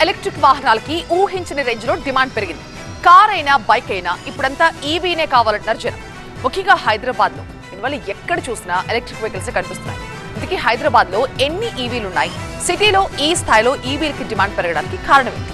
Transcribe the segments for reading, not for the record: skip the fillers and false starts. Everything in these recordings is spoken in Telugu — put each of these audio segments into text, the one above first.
ఎలక్ట్రిక్ వాహనాలకి ఊహించని రేంజ్ లో డిమాండ్ పెరిగింది. కార్ అయినా బైక్ అయినా ఇప్పుడంతా ఈవీనే కావాలంటున్నారు జనం. ముఖ్యంగా హైదరాబాద్ లో ఇవాళ ఎక్కడ చూసినా ఎలక్ట్రిక్ వెహికల్స్ కనిపిస్తున్నాయి. ఇందుకే హైదరాబాద్ లో ఎన్ని ఈవీలు ఉన్నాయి, సిటీలో ఈ స్థాయిలో ఈవీలకి డిమాండ్ పెరగడానికి కారణం ఏంటి?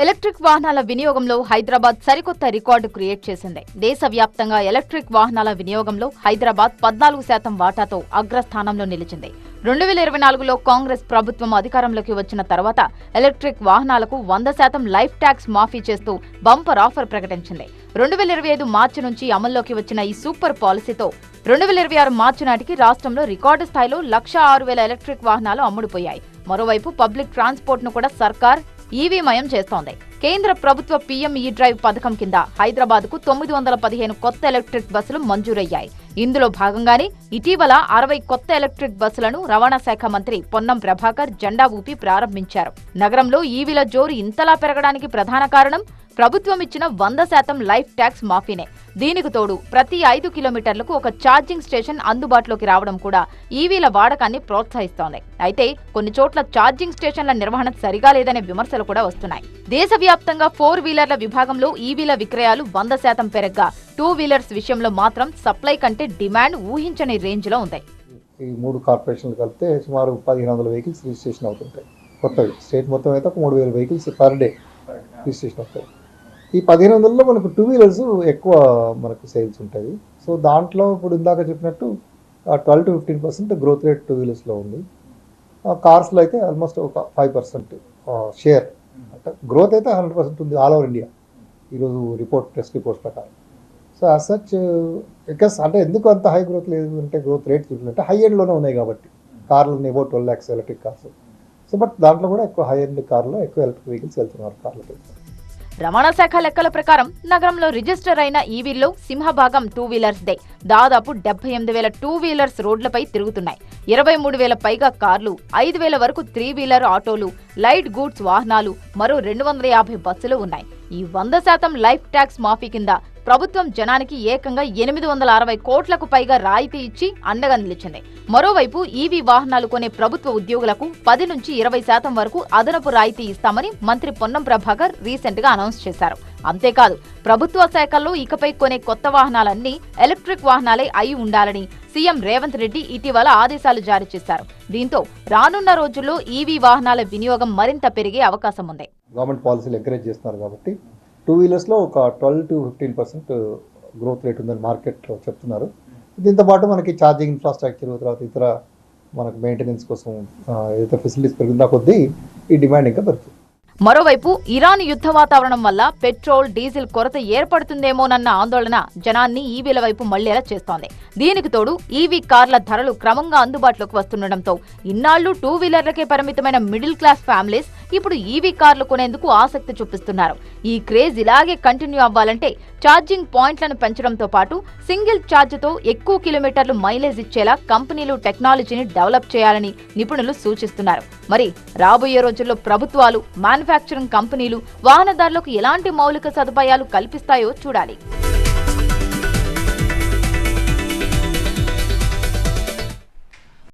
ఎలక్ట్రిక్ వాహనాల వినియోగంలో హైదరాబాద్ సరికొత్త రికార్డు క్రియేట్ చేసింది. దేశవ్యాప్తంగా ఎలక్ట్రిక్ వాహనాల వినియోగంలో హైదరాబాద్ 14% వాటాతో అగ్రస్థానంలో నిలిచింది. 2024లో కాంగ్రెస్ ప్రభుత్వం అధికారంలోకి వచ్చిన తర్వాత ఎలక్ట్రిక్ వాహనాలకు 100% లైఫ్ ట్యాక్స్ మాఫీ చేస్తూ బంపర్ ఆఫర్ ప్రకటించింది. 2025 మార్చి నుంచి అమల్లోకి వచ్చిన ఈ సూపర్ పాలసీతో 2026 మార్చి నాటికి రాష్ట్రంలో రికార్డు స్థాయిలో 106,000 ఎలక్ట్రిక్ వాహనాలు అమ్ముడుపోయాయి. మరోవైపు పబ్లిక్ ట్రాన్స్పోర్ట్ ను కూడా సర్కార్ ఈవీమయం చేస్తోంది. కేంద్ర ప్రభుత్వ పీఎం ఈ డ్రైవ్ పథకం కింద హైదరాబాద్ కు 915 కొత్త ఎలక్ట్రిక్ బస్సులు మంజూరయ్యాయి. ఇందులో భాగంగానే ఇటీవల 60 కొత్త ఎలక్ట్రిక్ బస్సులను రవాణా శాఖ మంత్రి పొన్నం ప్రభాకర్ జెండా ఊపి ప్రారంభించారు. నగరంలో ఈవీల జోరు ఇంతలా పెరగడానికి ప్రధాన కారణం ప్రభుత్వం ఇచ్చిన 100% లైఫ్ ట్యాక్స్ మాఫీనే. దీనికి తోడు ప్రతి 5 కిలోమీటర్లకు ఒక ఛార్జింగ్ స్టేషన్ అందుబాటులోకి రావడం కూడా ఈవీల వాడకాన్ని ప్రోత్సహిస్తోంది. అయితే కొన్ని చోట్ల ఛార్జింగ్ స్టేషన్ల నిర్వహణ సరిగా లేదనే విమర్శలు కూడా వస్తున్నాయి. దేశవ్యాప్తంగా 4 వీలర్ల విభాగంలో ఈవీల విక్రయాలు 100% పెరగ్గా 2 వీలర్స్ విషయంలో మాత్రం సప్లై కంటే డిమాండ్ ఊహించని రేంజ్ లో ఉంది. ఈ 3 కార్పొరేషన్లు కలిపితే సుమారు 1500 వెహికల్స్ రిజిస్ట్రేషన్ అవుతుంటాయి. కొత్తవి స్టేట్ మొత్తం అయితే 3000 వెహికల్స్ పర్ డే రిజిస్ట్రేషన్ అవుతాయి. ఈ 1500లో మనకు 2 వీలర్స్ ఎక్కువ మనకు సేల్స్ ఉంటుంది. సో దాంట్లో ఇప్పుడు ఇందాక చెప్పినట్టు 12 to 15% గ్రోత్ రేట్ 2 వీలర్స్లో ఉంది. కార్స్లో అయితే ఆల్మోస్ట్ ఒక 5% షేర్, అంటే గ్రోత్ అయితే 100% ఉంది ఆల్ ఓవర్ ఇండియా ఈరోజు ప్రెస్ రిపోర్ట్స్ ప్రకారం. సో యాజ్ సచ్ బికాస్ అంటే ఎందుకు అంత హై గ్రోత్ లేదు అంటే గ్రోత్ రేట్ చూసినట్టే హై ఎండ్లోనే ఉన్నాయి కాబట్టి కార్లు about 12 lakhs electric cars. So but దాంట్లో కూడా ఎక్కువ హై ఎండ్ కార్లో ఎక్కువ ఎలక్ట్రిక్ వెహికల్స్ వెళ్తున్నారు కార్లకి. రవాణా శాఖ లెక్కల ప్రకారం నగరంలో రిజిస్టర్ అయిన ఈవీల్లో సింహభాగం 2 వీలర్స్ దే. దాదాపు 78,000 2 వీలర్స్ రోడ్లపై తిరుగుతున్నాయి. 23,000 పైగా కార్లు, 5,000 వరకు 3 వీలర్ ఆటోలు, లైట్ గూడ్స్ వాహనాలు, మరో 250 బస్సులు ఉన్నాయి. ఈ 100% లైఫ్ ట్యాక్స్ మాఫీ కింద ప్రభుత్వం జనానికి ఏకంగా 860 కోట్లకు పైగా రాయితీ ఇచ్చి అండగా నిలిచింది. మరోవైపు ఈవీ వాహనాలు కొనే ప్రభుత్వ ఉద్యోగులకు 10 నుంచి 20% వరకు అదనపు రాయితీ ఇస్తామని మంత్రి పొన్నం ప్రభాకర్ రీసెంట్ గా అనౌన్స్ చేశారు. అంతేకాదు ప్రభుత్వ శాఖల్లో ఇకపై కొనే కొత్త వాహనాలన్నీ ఎలక్ట్రిక్ వాహనాలే అయి ఉండాలని సీఎం రేవంత్ రెడ్డి ఇటీవల ఆదేశాలు జారీ చేశారు. దీంతో రానున్న రోజుల్లో ఈవీ వాహనాల వినియోగం మరింత పెరిగే అవకాశం ఉంది. గవర్నమెంట్ పాలసీలు ఎంకరేజ్ చేస్తున్నారు కాబట్టి 2 వీలర్స్లో ఒక 12 to 15% గ్రోత్ రేట్ ఉందని మార్కెట్లో చెప్తున్నారు. దీంతో పాటు మనకి ఛార్జింగ్ ఇన్ఫ్రాస్ట్రక్చర్, తర్వాత ఇతర మనకు మెయింటెనెన్స్ కోసం ఏదైతే ఫెసిలిటీస్ పెరుగుతున్నా కొద్దీ ఈ డిమాండ్ ఇంకా పెరుగుతుంది. మరోవైపు ఇరాన్ యుద్ధ వాతావరణం వల్ల పెట్రోల్, డీజిల్ కొరత ఏర్పడుతుందేమోనన్న ఆందోళన జనాన్ని ఈవీల వైపు మళ్లేలా చేస్తోంది. దీనికి తోడు ఈవీ కార్ల ధరలు క్రమంగా అందుబాటులోకి వస్తుండటంతో ఇన్నాళ్లు 2 వీలర్లకే పరిమితమైన మిడిల్ క్లాస్ ఫ్యామిలీస్ ఇప్పుడు ఈవీ కార్లు కొనేందుకు ఆసక్తి చూపిస్తున్నారు. ఈ క్రేజ్ ఇలాగే కంటిన్యూ అవ్వాలంటే ఛార్జింగ్ పాయింట్లను పెంచడంతో పాటు సింగిల్ ఛార్జ్తో ఎక్కువ కిలోమీటర్లు మైలేజ్ ఇచ్చేలా కంపెనీలు టెక్నాలజీని డెవలప్ చేయాలని నిపుణులు సూచిస్తున్నారు. మరి రాబోయే రోజుల్లో ప్రభుత్వాలు, మ్యానుఫ్యాక్చరింగ్ కంపెనీలు వాహనదారులకు ఎలాంటి మౌలిక సదుపాయాలు కల్పిస్తాయో చూడాలి.